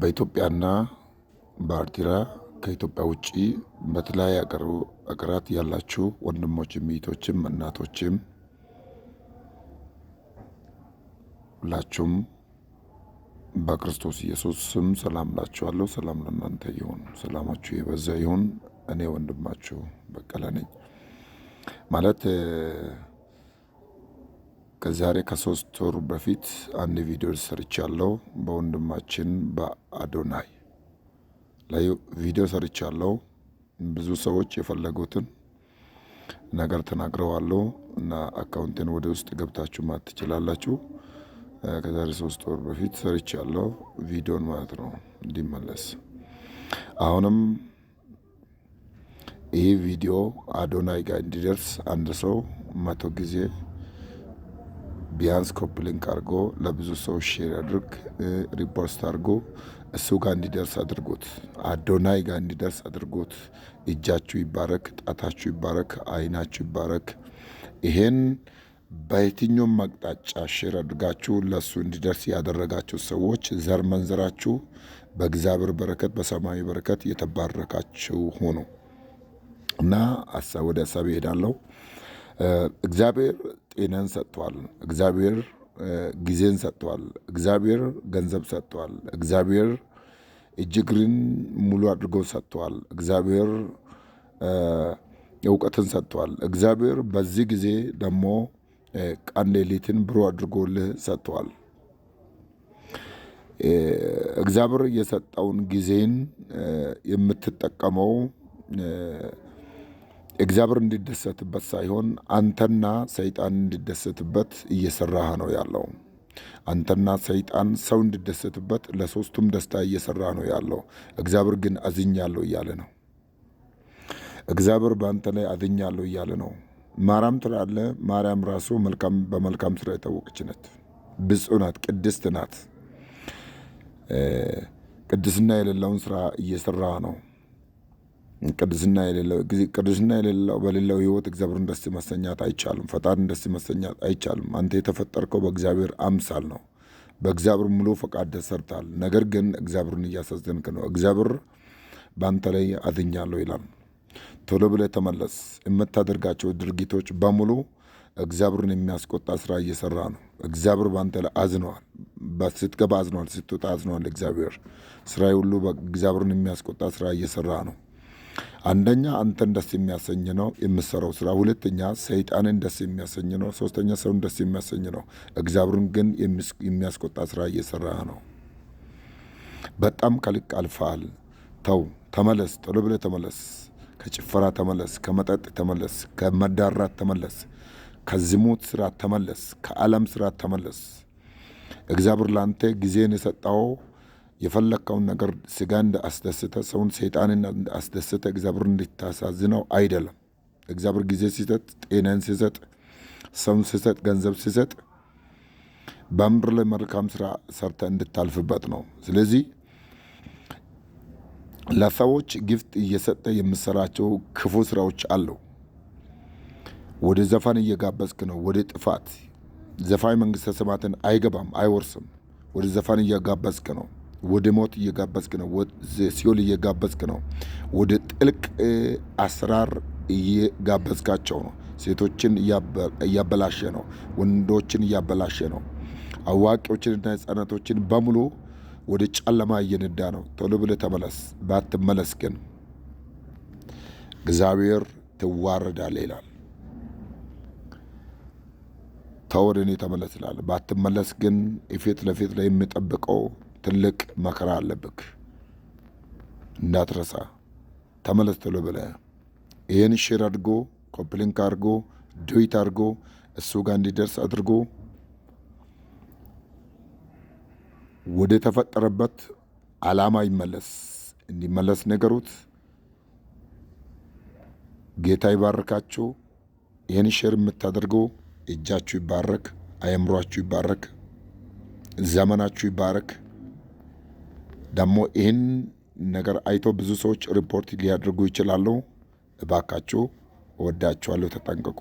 በኢትዮጵያና በኤርትራ ከኢትዮጵያ ውጪ በተለያዩ አገራት ያላችሁ ወንድሞችም እህቶችም እናቶችም ሁላችሁም በክርስቶስ ኢየሱስ ስም ሰላም እላችኋለሁ። ሰላም ለእናንተ ይሁን። ሰላማችሁ የበዛ ይሁን። እኔ ወንድማችሁ በቀለ ነኝ። ማለት ከዛሬ ከ3 ወር በፊት አንድ ቪዲዮ ሰርቻለሁ። በወንድማችን በአዶናይ ላይ ቪዲዮ ሰርቻለሁ። ብዙ ሰዎች የፈለጉትን ነገር ተናግረዋለሁ እና አካውንቴን ወደ ውስጥ ገብታችሁ ማየት ትችላላችሁ። ከዛሬ 3 ወር በፊት ሰርቻለሁ ቪዲዮን ማለት ነው እንዲመለስ። አሁንም ይህ ቪዲዮ አዶናይ ጋር እንዲደርስ አንድ ሰው 100 ጊዜ ቢያንስ ኮፒ ሊንክ አድርጎ ለብዙ ሰው ሼር አድርግ፣ ሪፖስት አድርጎ እሱ ጋር እንዲደርስ አድርጎት፣ አዶናይ ጋር እንዲደርስ አድርጎት። እጃችሁ ይባረክ፣ ጣታችሁ ይባረክ፣ አይናችሁ ይባረክ። ይሄን በየትኛውም አቅጣጫ ሼር አድርጋችሁ ለሱ እንዲደርስ ያደረጋችሁ ሰዎች ዘር መንዘራችሁ በእግዚአብሔር በረከት በሰማያዊ በረከት የተባረካችሁ ሆኖ እና ወደ ሀሳብ ይሄዳለሁ። እግዚአብሔር ጤናን ሰጥቷል። እግዚአብሔር ጊዜን ሰጥቷል። እግዚአብሔር ገንዘብ ሰጥቷል። እግዚአብሔር እጅግርን ሙሉ አድርጎ ሰጥቷል። እግዚአብሔር እውቀትን ሰጥቷል። እግዚአብሔር በዚህ ጊዜ ደግሞ ቀን ሌሊትን ብሩህ አድርጎልህ ሰጥቷል። እግዚአብሔር የሰጠውን ጊዜን የምትጠቀመው እግዚአብሔር እንዲደሰትበት ሳይሆን አንተና ሰይጣን እንዲደሰትበት እየሰራህ ነው ያለው። አንተና ሰይጣን ሰው እንዲደሰትበት ለሶስቱም ደስታ እየሰራ ነው ያለው። እግዚአብሔር ግን አዝኛለሁ እያለ ነው። እግዚአብሔር በአንተ ላይ አዝኛለሁ እያለ ነው። ማርያም ትላለ። ማርያም ራሱ በመልካም ስራ የታወቀች ናት። ብፁዕ ናት። ቅድስት ናት። ቅድስና የሌለውን ስራ እየሰራ ነው። ቅድስና የሌለው በሌለው ህይወት እግዚአብሔርን ደስ መሰኛት አይቻልም። ፈጣሪን ደስ መሰኛት አይቻልም። አንተ የተፈጠርከው በእግዚአብሔር አምሳል ነው። በእግዚአብሔር ሙሉ ፈቃድ ሰርታል። ነገር ግን እግዚአብሔርን እያሳዘንክ ነው። እግዚአብሔር በአንተ ላይ አዝኛለሁ ይላል። ቶሎ ብለህ ተመለስ። የምታደርጋቸው ድርጊቶች በሙሉ እግዚአብሔርን የሚያስቆጣ ስራ እየሰራ ነው። እግዚአብሔር በአንተ ላይ አዝነዋል። ስትገባ አዝነዋል፣ ስትወጣ አዝነዋል። እግዚአብሔር ስራ ሁሉ እግዚአብሔርን የሚያስቆጣ ስራ እየሰራ ነው። አንደኛ አንተን ደስ የሚያሰኝ ነው የምሰራው ስራ። ሁለተኛ ሰይጣንን ደስ የሚያሰኝ ነው። ሶስተኛ ሰውን ደስ የሚያሰኝ ነው። እግዚአብሔርን ግን የሚያስቆጣ ስራ እየሰራ ነው። በጣም ከልክ አልፈሃል። ተው፣ ተመለስ። ቶሎ ብለህ ተመለስ። ከጭፈራ ተመለስ። ከመጠጥ ተመለስ። ከመዳራት ተመለስ። ከዝሙት ስራ ተመለስ። ከዓለም ስራ ተመለስ። እግዚአብሔር ላንተ ጊዜን የሰጠው የፈለከውን ነገር ስጋ እንዳስደስተ ሰውን ሰይጣንን እንዳስደስተ እግዚአብሔር እንድታሳዝነው አይደለም። እግዚአብሔር ጊዜ ሲሰጥ፣ ጤናን ሲሰጥ፣ ሰውን ሲሰጥ፣ ገንዘብ ሲሰጥ በምድር ላይ መልካም ስራ ሰርተ እንድታልፍበት ነው። ስለዚህ ለሰዎች ጊፍት እየሰጠ የምሰራቸው ክፉ ስራዎች አሉ። ወደ ዘፋን እየጋበዝክ ነው። ወደ ጥፋት ዘፋኝ መንግስተ ሰማያትን አይገባም፣ አይወርስም። ወደ ዘፋን እየጋበዝክ ነው። ወደ ሞት እየጋበዝክ ነው። ወደ ሲኦል እየጋበዝክ ነው። ወደ ጥልቅ አሰራር እየጋበዝካቸው ነው። ሴቶችን እያበላሸ ነው። ወንዶችን እያበላሸ ነው። አዋቂዎችንና ህፃናቶችን በሙሉ ወደ ጨለማ እየነዳ ነው። ቶሎ ብለህ ተመለስ። ባትመለስ ግን እግዚአብሔር ትዋረዳለህ ይላል። ተው ወደ እኔ ተመለስ ይላል። ባትመለስ ግን ፊት ለፊት ላይ የሚጠብቀው ትልቅ መከራ አለብክ። እንዳትረሳ ተመለስ ቶሎ ብለህ። ይህን ሼር አድርጎ ኮፒ ሊንክ አድርጎ ዱዊት አድርጎ እሱ ጋር እንዲደርስ አድርጎ ወደ ተፈጠረበት ዓላማ እንዲመለስ ነገሩት። ጌታ ይባርካችሁ። ይህን ሼር የምታደርገው እጃችሁ ይባረክ፣ አእምሯችሁ ይባረክ፣ ዘመናችሁ ይባረክ። ደግሞ ይህን ነገር አይቶ ብዙ ሰዎች ሪፖርት ሊያደርጉ ይችላሉ። እባካችሁ እወዳችኋለሁ። ተጠንቀቁ።